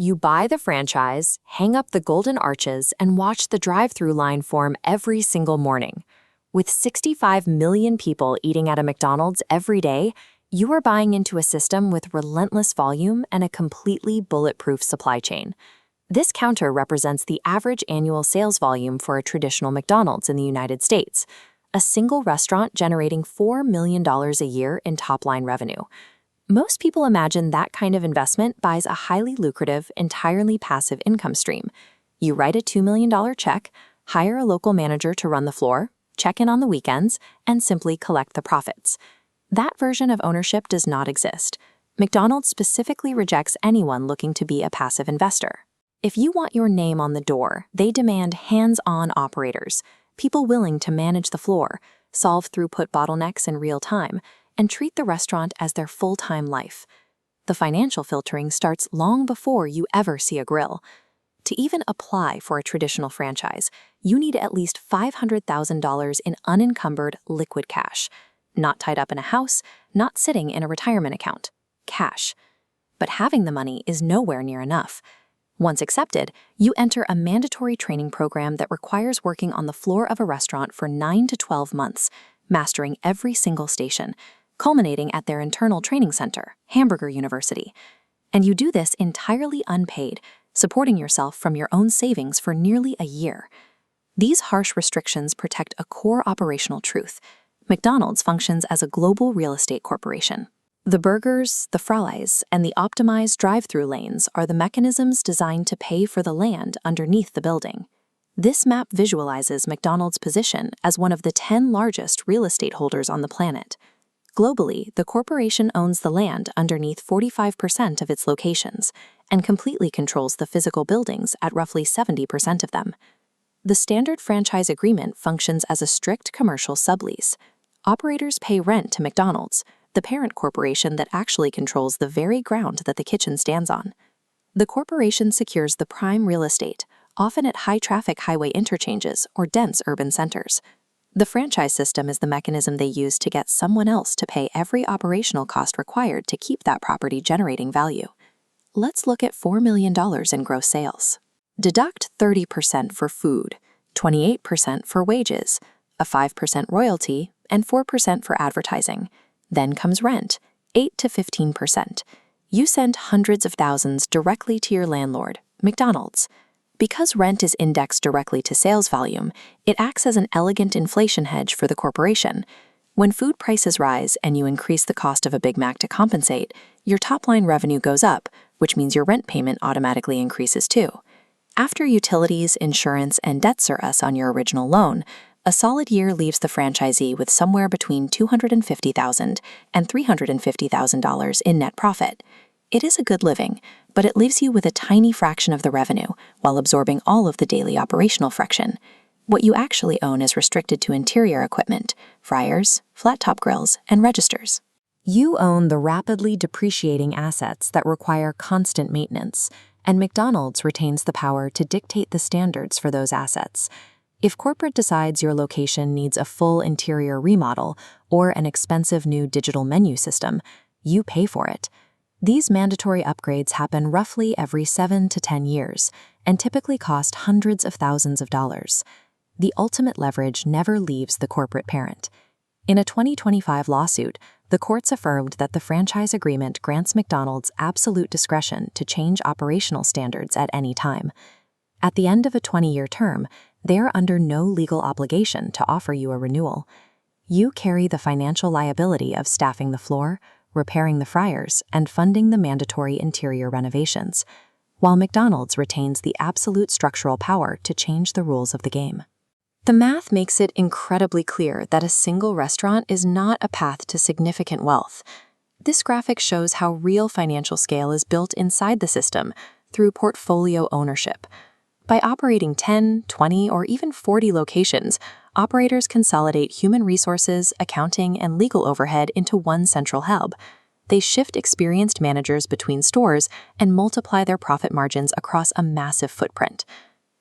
You buy the franchise, hang up the golden arches, and watch the drive-through line form every single morning. With 65 million people eating at a McDonald's every day, you are buying into a system with relentless volume and a completely bulletproof supply chain. This counter represents the average annual sales volume for a traditional McDonald's in the United States, a single restaurant generating $4 million a year in top-line revenue. Most people imagine that kind of investment buys a highly lucrative, entirely passive income stream. You write a $2 million check, hire a local manager to run the floor, check in on the weekends, and simply collect the profits. That version of ownership does not exist. McDonald's specifically rejects anyone looking to be a passive investor. If you want your name on the door, they demand hands-on operators, people willing to manage the floor, solve throughput bottlenecks in real time, and treat the restaurant as their full-time life. The financial filtering starts long before you ever see a grill. To even apply for a traditional franchise, you need at least $500,000 in unencumbered liquid cash, not tied up in a house, not sitting in a retirement account. Cash. But having the money is nowhere near enough. Once accepted, you enter a mandatory training program that requires working on the floor of a restaurant for 9 to 12 months, mastering every single station, culminating at their internal training center, Hamburger University. And you do this entirely unpaid, supporting yourself from your own savings for nearly a year. These harsh restrictions protect a core operational truth. McDonald's functions as a global real estate corporation. The burgers, the fries, and the optimized drive-through lanes are the mechanisms designed to pay for the land underneath the building. This map visualizes McDonald's position as one of the 10 largest real estate holders on the planet. Globally, the corporation owns the land underneath 45% of its locations and completely controls the physical buildings at roughly 70% of them. The standard franchise agreement functions as a strict commercial sublease. Operators pay rent to McDonald's, the parent corporation that actually controls the very ground that the kitchen stands on. The corporation secures the prime real estate, often at high-traffic highway interchanges or dense urban centers. The franchise system is the mechanism they use to get someone else to pay every operational cost required to keep that property generating value. Let's look at $4 million in gross sales. Deduct 30% for food, 28% for wages, a 5% royalty, and 4% for advertising. Then comes rent, 8 to 15%. You send hundreds of thousands directly to your landlord, McDonald's. Because rent is indexed directly to sales volume, it acts as an elegant inflation hedge for the corporation. When food prices rise and you increase the cost of a Big Mac to compensate, your top-line revenue goes up, which means your rent payment automatically increases too. After utilities, insurance, and debt service on your original loan, a solid year leaves the franchisee with somewhere between $250,000 and $350,000 in net profit. It is a good living, but it leaves you with a tiny fraction of the revenue while absorbing all of the daily operational friction. What you actually own is restricted to interior equipment, fryers, flat-top grills, and registers. You own the rapidly depreciating assets that require constant maintenance, and McDonald's retains the power to dictate the standards for those assets. If corporate decides your location needs a full interior remodel or an expensive new digital menu system, you pay for it. These mandatory upgrades happen roughly every 7 to 10 years and typically cost hundreds of thousands of dollars. The ultimate leverage never leaves the corporate parent. In a 2025 lawsuit, the courts affirmed that the franchise agreement grants McDonald's absolute discretion to change operational standards at any time. At the end of a 20-year term, they are under no legal obligation to offer you a renewal. You carry the financial liability of staffing the floor, repairing the fryers, and funding the mandatory interior renovations, while McDonald's retains the absolute structural power to change the rules of the game. The math makes it incredibly clear that a single restaurant is not a path to significant wealth. This graphic shows how real financial scale is built inside the system through portfolio ownership. By operating 10, 20, or even 40 locations, operators consolidate human resources, accounting, and legal overhead into one central hub. They shift experienced managers between stores and multiply their profit margins across a massive footprint.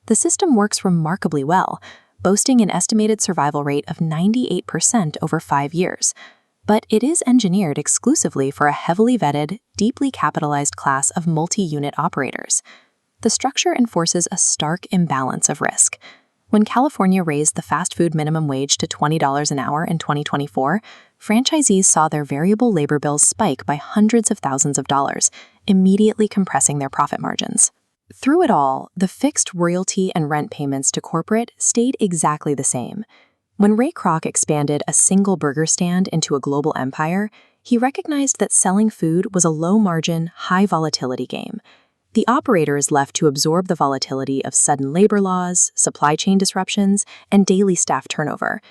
The system works remarkably well, boasting an estimated survival rate of 98% over 5 years. But it is engineered exclusively for a heavily vetted, deeply capitalized class of multi-unit operators. The structure enforces a stark imbalance of risk. When California raised the fast food minimum wage to $20 an hour in 2024, franchisees saw their variable labor bills spike by hundreds of thousands of dollars, immediately compressing their profit margins. Through it all, the fixed royalty and rent payments to corporate stayed exactly the same. When Ray Kroc expanded a single burger stand into a global empire, he recognized that selling food was a low-margin, high-volatility game. The operator is left to absorb the volatility of sudden labor laws, supply chain disruptions, and daily staff turnover.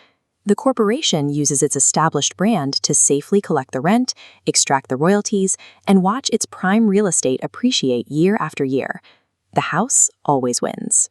The corporation uses its established brand to safely collect the rent, extract the royalties, and watch its prime real estate appreciate year after year. The house always wins.